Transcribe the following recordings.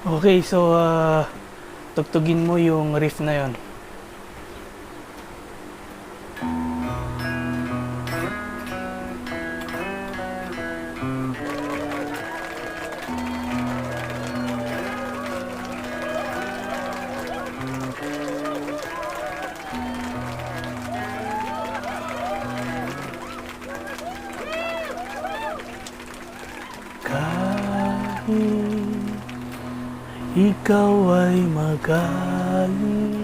Okay, so tugtugin mo yung riff na yon. Ikaw ay magaling,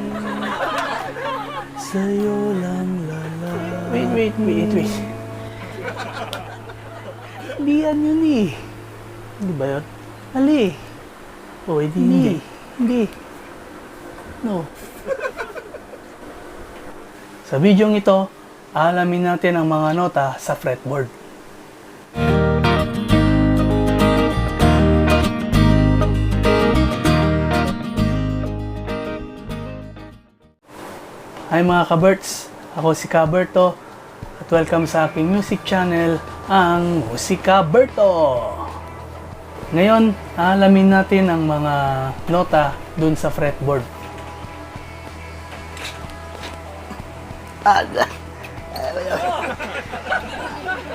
sa'yo lang lalaki. Wait. Hindi yan yun eh. Hindi ba yun? Mali. O, hindi. No. Sa videong ito, alamin natin ang mga nota sa fretboard. Hi mga ka-Berts! Ako si Ka-Berto at welcome sa aking music channel, ang Musika Berto! Ngayon, aalamin natin ang mga nota dun sa fretboard.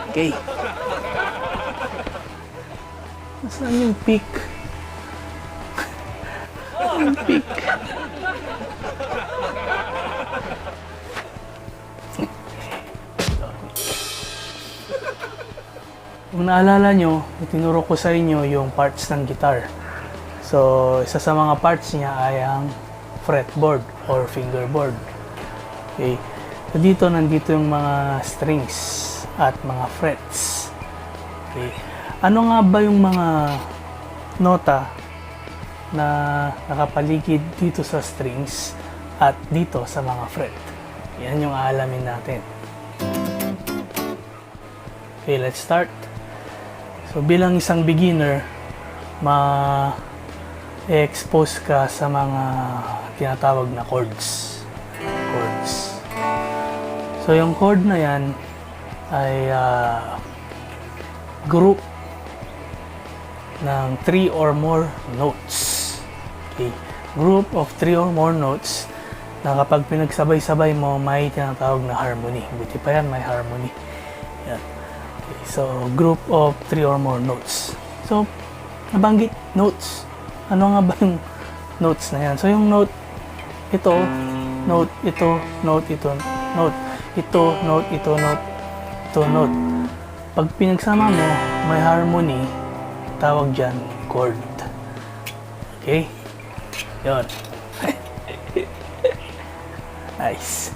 Okay. Nasaan yung pick? Yung pick. Kung naalala nyo, itinuro ko sa inyo yung parts ng guitar. So, isa sa mga parts niya ay ang fretboard or fingerboard. Okay. So, dito, nandito yung mga strings at mga frets. Okay. Ano nga ba yung mga nota na nakapaligid dito sa strings at dito sa mga fret? Yan yung aalamin natin. Okay, let's start. So bilang isang beginner, ma-expose ka sa mga tinatawag na chords. So yung chord na yan ay group ng 3 or more notes. Okay. Group of 3 or more notes na kapag pinagsabay-sabay mo, may tinatawag na harmony. Buti pa yan, may harmony. Yan. Okay, so, group of 3 or more notes. So, nabanggit notes. Ano nga ba yung notes na yan? So, yung note, ito, note, ito, note, ito, note, ito, note, ito, note, ito, note. Pag pinagsama mo, may harmony, tawag dyan, chord. Okay? Yun. Nice.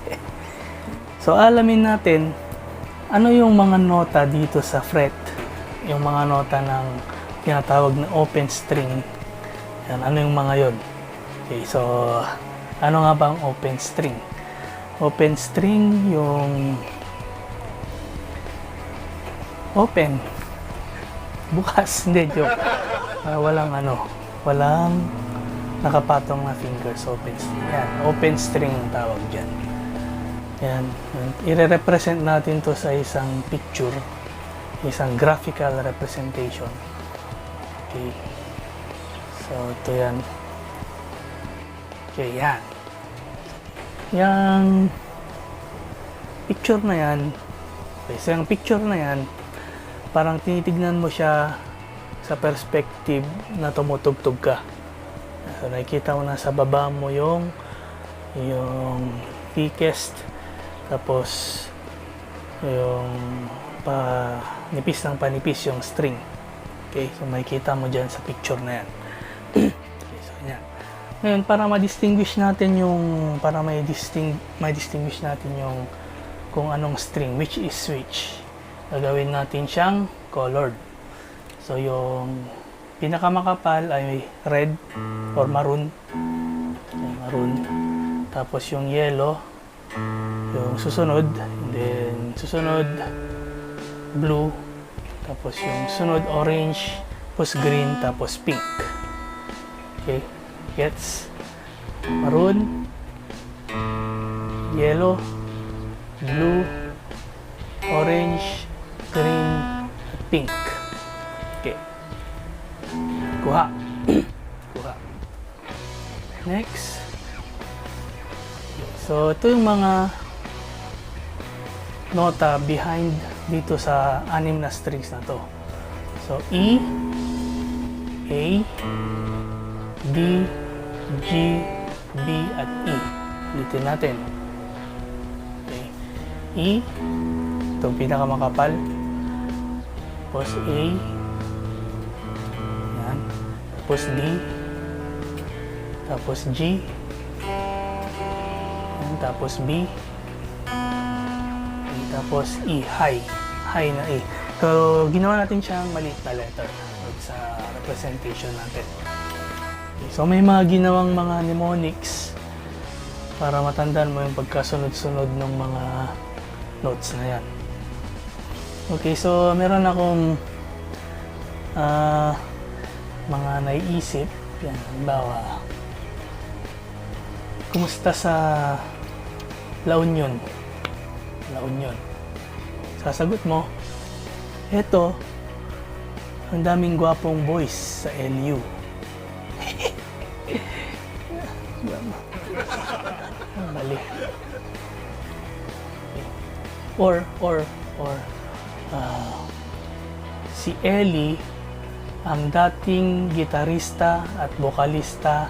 So, alamin natin, ano yung mga nota dito sa fret? Yung mga nota ng tinatawag na open string. Yan, ano yung mga yon? Okay, so ano nga ba ang open string? Open string yung open. Bukas, hindi, joke. Walang nakapatong na fingers, open string. Yan, open string ang tawag dyan. Yan. I-represent natin to sa isang picture, isang graphical representation. Okay. So, ito yan. Okay, yan. Yung picture na yan, okay, so yung picture na yan, parang tinitignan mo siya sa perspective na tumutugtog ka. So, nakikita mo na sa baba mo yung thickest, tapos yung panipis ng panipis yung string. Okay, so makikita mo dyan sa picture na yan. Okay, so yan. Ngayon, para ma-distinguish natin ma-distinguish natin yung kung anong string, which is which, gagawin natin siyang colored. So yung pinakamakapal ay red or maroon. Okay, maroon. Tapos yung yellow, yung susunod, and then susunod blue, tapos yung sunod orange, tapos green, tapos pink. Okay, gets? Maroon, yellow, blue, orange, green, pink. Okay, kuha. kuha. Next. So, ito yung mga nota behind dito sa 6 na strings na to. So, E, A, D, G, B, at E. Ulitin natin. Okay. E, itong pinakamakapal. Tapos A, yan. Tapos D, tapos G, yan. Tapos B, tapos E, high na E. So, ginawa natin siyang maliit na letter sa representation natin. So, may mga ginawang mga mnemonics para matandaan mo yung pagkasunod-sunod ng mga notes na yan. Okay, so meron akong mga naiisip. Yan, halimbawa, kumusta sa La Union? La Union. Sasagot mo, eto, ang daming gwapong boys sa LU. Mali. Or si Ellie ang dating gitarista at vokalista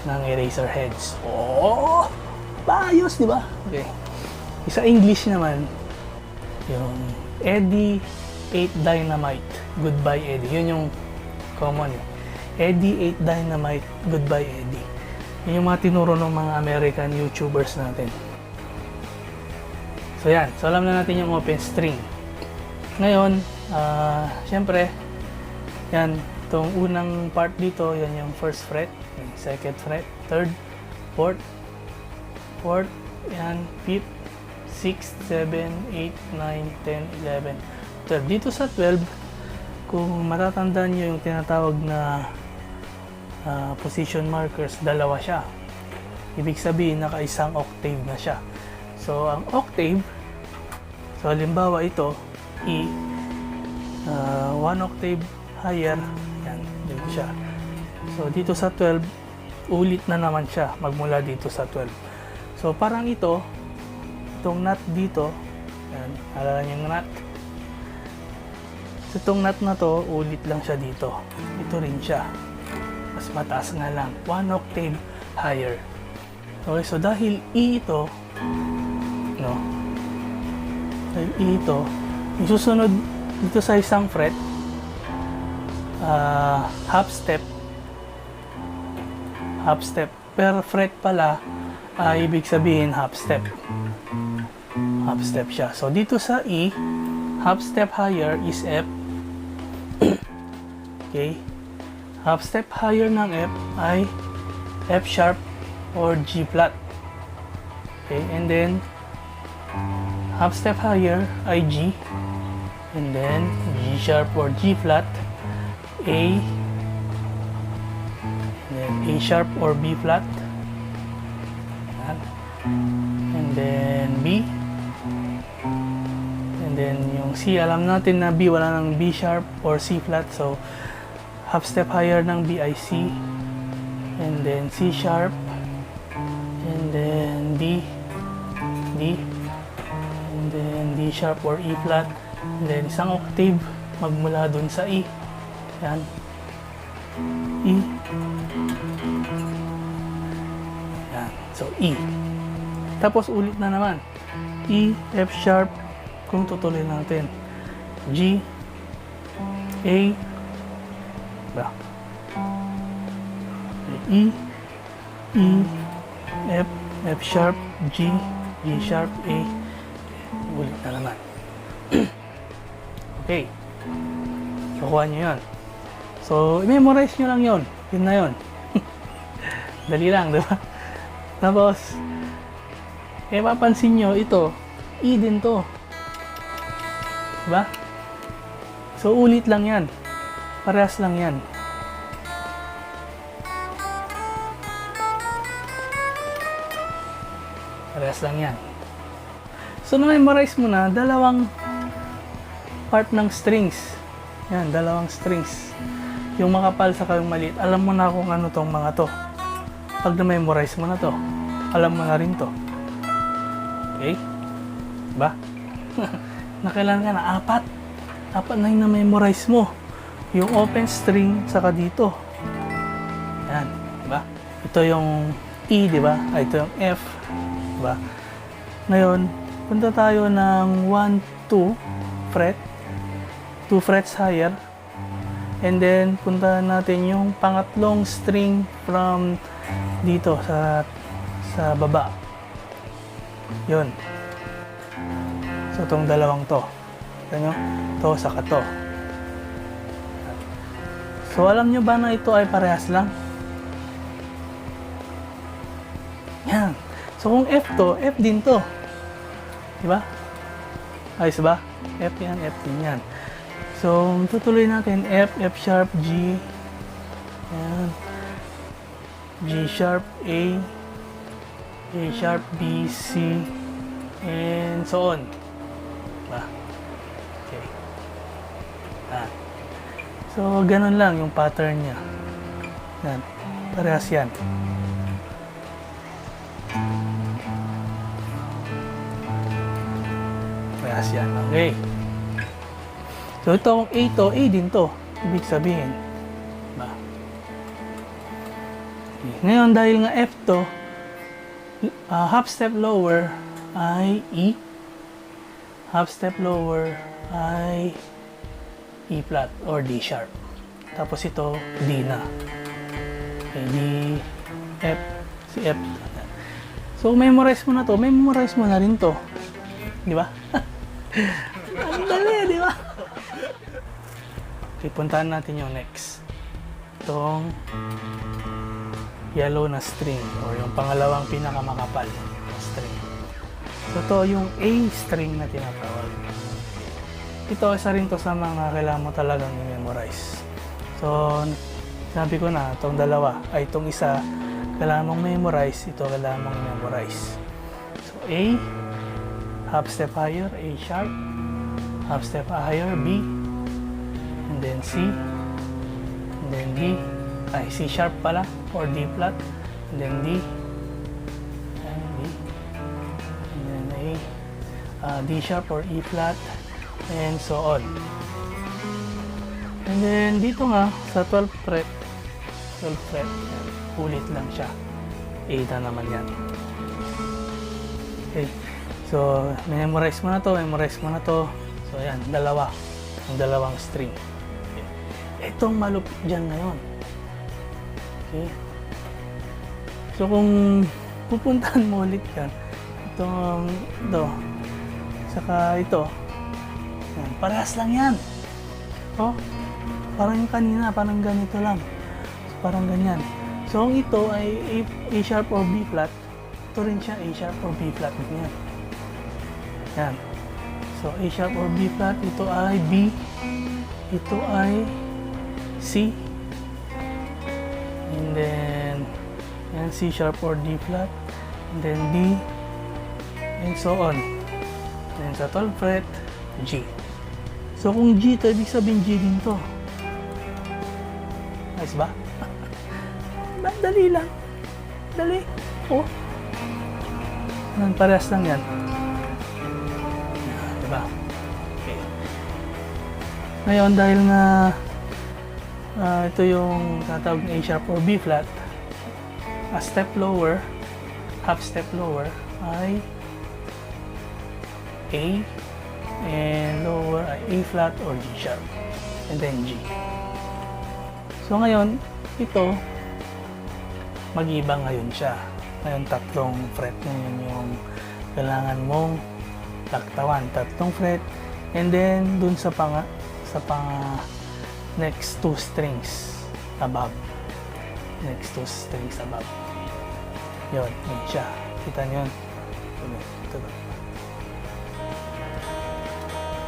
ng Eraserheads. Oh! Ayos, di ba? Okay. Sa English naman, yung Eddie ate dynamite, goodbye Eddie. Yun yung common. Eddie ate dynamite, goodbye Eddie. Yun yung mga tinuro ng mga American YouTubers natin. So yan, so alam na natin yung open string. Ngayon, syempre, yan, itong unang part dito, yan yung first fret, second fret, third, fourth, yan, fifth, 6, 7, 8, 9, 10, 11, 12. Dito sa 12, kung matatandaan nyo yung tinatawag na position markers, dalawa siya. Ibig sabihin, naka-isang octave na siya. So, ang octave, so halimbawa ito, E, 1 octave higher, yan, dito siya. So, dito sa 12, ulit na naman siya, magmula dito sa 12. So, parang ito, itong knot dito, yan, alala niyo yung knot. So, itong knot na to, ulit lang siya dito. Ito rin siya. Mas mataas nga lang, 1 octave higher. Okay, so dahil E ito, no? Dahil E ito, yung susunod dito sa isang fret, half step per fret pala, ibig sabihin half step siya. So dito sa E, half step higher is F. Okay, half step higher ng F ay F sharp or G flat. Okay, and then half step higher ay G, and then G sharp or G flat, A, and then A sharp or B flat, and then B, and then yung C, alam natin na B, wala ng B sharp or C flat, so half step higher ng B ay C, and then C sharp, and then D, and then D sharp or E flat, and then isang octave magmula dun sa E. Yan. E. Yan. So, E. Tapos ulit na naman. E, F sharp, kung tutuloy natin. G, A, ba? E, F, F sharp, G, G sharp, A. Ulit na naman. Okay. Kukuha nyo yun. So, memorize nyo lang yun. Yun na yun. Dali lang, di ba? Tapos, papansin nyo, ito, E din to. Diba? So, ulit lang yan. Parehas lang yan. Parehas lang yan. So, na-memorize mo na, dalawang part ng strings. Yan, dalawang strings. yung makapal sa yung maliit, alam mo na kung ano tong mga to. Pag na-memorize mo na to, alam mo na rin to. Okay? Diba? Nakailan ka na? Apat na yung na-memorize mo. Yung open string, saka dito. Yan. Diba? Ito yung E, diba? Ito yung F. Diba? Ngayon, punta tayo ng 1, 2 fret. 2 frets higher. And then, punta natin yung pangatlong string from dito sa baba. Yun. So, itong dalawang to. Kita nyo? To, saka to. So, alam nyo ba na ito ay parehas lang? Yan. So, kung F to, F din to. Diba? Ayos ba? F yan, F din yan. So, tutuloy natin F, F sharp, G. Yan. G sharp, A. G sharp, B, C. And so on. Diba? Okay. So, ganun lang yung pattern niya. Yan. Parehas yan. Parehas yan. Okay. So, itong A to, A din to. Ibig sabihin. Diba? Okay. Ngayon, dahil nga F to, half step lower ay E. Half step lower ay E flat or D sharp. Tapos ito, D na. Okay, D, F, si F. So, memorize mo na to. Memorize mo na rin to. Di ba? Ang dali, di ba? Okay, puntahan natin yung next. Itong yellow na string or yung pangalawang pinakamakapal na string. So, ito yung A string na tinatawag. Ito, isa rin to sa mga kailangan mo talagang i-memorize. So, sabi ko na, itong dalawa, ay itong isa, kailangan mong memorize, ito kailangan mong memorize. So, A, half step higher, A sharp, half step higher, B, and then C, and then D, ay C sharp pala, or D flat, and then D, and D, and then A, D sharp or E flat, and so on. And then dito nga, sa 12th fret, ulit lang siya. A na naman yan. Okay. So, memorize mo na to, So, ayan, ang dalawang string. Okay. Itong malupit dyan ngayon. Okay. So, kung pupuntahan mo ulit yan, ito, saka ito, yan, parehas lang yan. Oh, parang yung kanina, parang ganito lang. So, parang ganyan. So, kung ito ay A sharp or B flat, ito rin siya A sharp or B flat. Ganyan. Yan. So, A sharp or B flat, ito ay B, ito ay C, and then, yan, C sharp or D flat, and then D, and so on. And sa 12th fret, G. So, kung G ito, ibig sabihin G din to. Nice ba? Dali lang. Dali. Oh. Parehas lang yan. Diba? Okay. Ngayon, dahil nga ito yung tatawag na A sharp or B flat, a step lower, half step lower ay A, and lower ay A flat or G sharp, and then G. So ngayon, ito, mag-iba ngayon siya. Ngayon, tatlong fret na yun yung kailangan mong laktawan. Tatlong fret, and then dun sa next two strings above. Next two strings above. Yun siya. Kita nyo yun. Ito.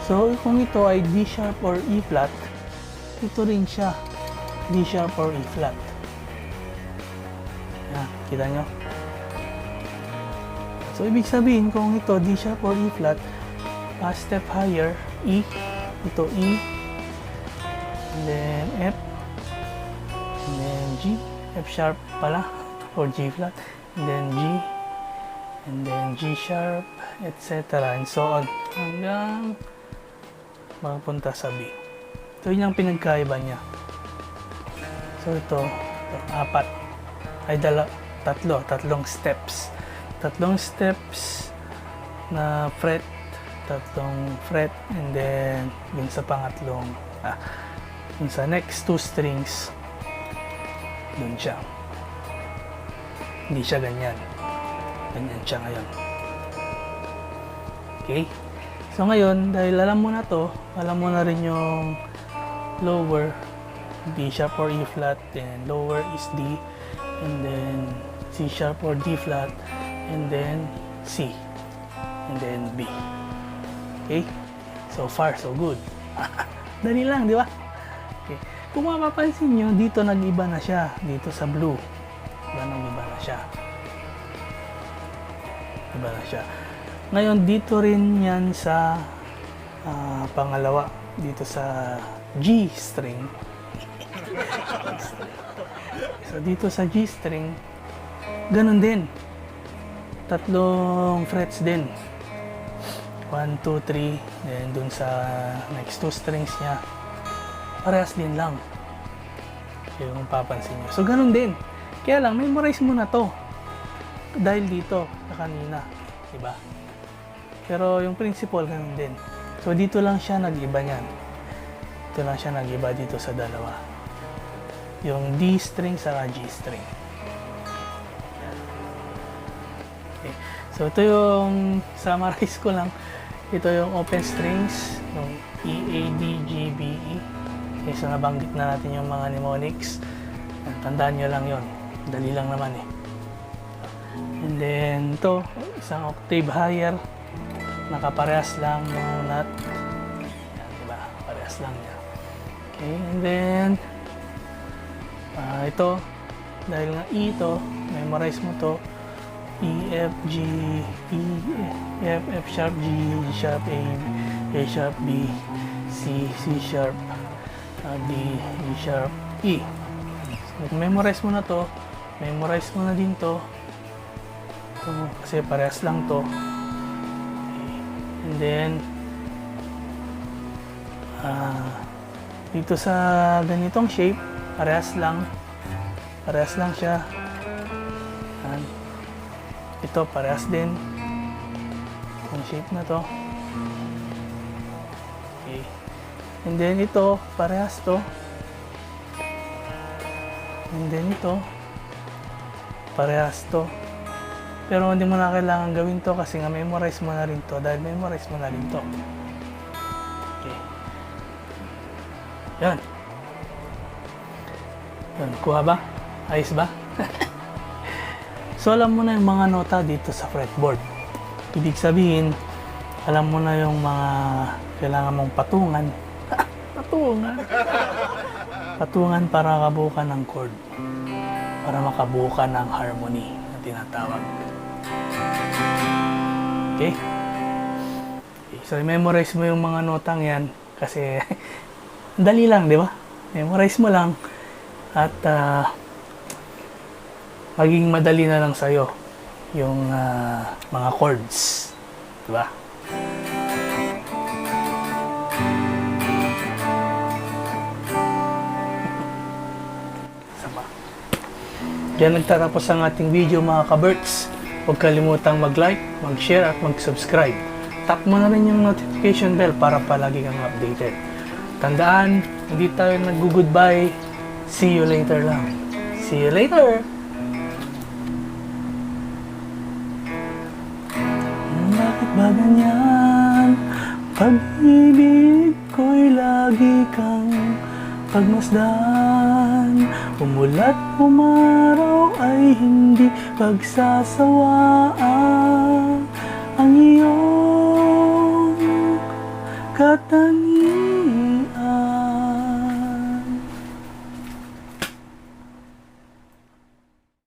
So, kung ito ay D sharp or E flat, ito rin siya. D sharp or E flat. Yan, kita nyo? So, ibig sabihin, kung ito D sharp or E flat, a step higher, E, ito E, and then F, and then G, F sharp pala, or G flat, and then G, and then G sharp, etc. and so on, hanggang mapunta sa B. So, yun ang pinagkaiba niya. So, ito apat, ay tatlong steps. Tatlong steps na fret, tatlong fret, and then dun sa pangatlong, dun sa next two strings, dun siya. Hindi siya ganyan. Ganyan siya ngayon. Okay? So ngayon, dahil alam mo na to, alam mo na rin yung lower, D sharp or E flat, then lower is D, and then C sharp or D flat, and then C, and then B. Okay? So far, so good. Dali lang, di ba? Okay. Kung mapapansin nyo, dito nag-iba na siya. Dito sa blue. Nag-iba na siya. Iba na siya. Ngayon, dito rin yan sa pangalawa. Dito sa G string. So, dito sa G string, ganun din. Tatlong frets din. 1, 2, 3. Then, dun sa next two strings niya, parehas din lang. Yung papansin nyo. So, ganun din. Kaya lang, memorize mo na to. Dahil dito, sa kanina. Diba? Pero, yung principle, ganun din. So, dito lang siya nag-iba niyan. Dito lang siya nag-iba dito sa dalawa. Yung D string sa G string. Okay. So, ito yung summarize ko lang. Ito yung open strings, yung E, A, D, G, B, E. Okay, so nabanggit na natin yung mga mnemonics. Tandaan nyo lang yon. Dali lang naman eh. And then, ito, isang octave higher. Nakaparehas lang yung nut. Yan, diba? Parehas lang niya. Okay, and then, ito, dahil nga E ito, memorize mo to. E, F, G, E, F, F sharp, G, G sharp, A sharp, B, C, C sharp, D, E sharp, E. So, memorize mo na to, memorize mo na din to. Ito, kasi parehas lang to. Okay. And then, dito sa ganitong shape, parehas lang siya. And, ito, parehas din. Yung shape na to. Okay. And then ito, parehas to. And then ito, parehas to. Pero hindi mo na kailangan gawin to kasi nga memorize mo na rin to. Dahil memorize mo na rin to. Okay. Yan. Yan, kuha ba? Ayos ba? So, alam mo na yung mga nota dito sa fretboard. Ibig sabihin, alam mo na yung mga kailangan mong patungan. Patungan? Patungan para kabukan ng chord. Para makabukan ng harmony na tinatawag. Okay? So, memorize mo yung mga notang yan kasi dali lang, di ba? Memorize mo lang at maging madali na lang sa'yo yung mga chords. Diba? Sama. Diyan nagtatapos ang ating video mga ka-Berts. Huwag kalimutang mag-like, mag-share at mag-subscribe. Tap mo na rin yung notification bell para palagi kang updated. Tandaan, hindi tayo nag-goodbye. See you later lang. See you later! Bakit ba ganyan? Pag-ibig ko'y lagi kang pagmasdan. Umulat umaraw ay hindi pagsasawaan.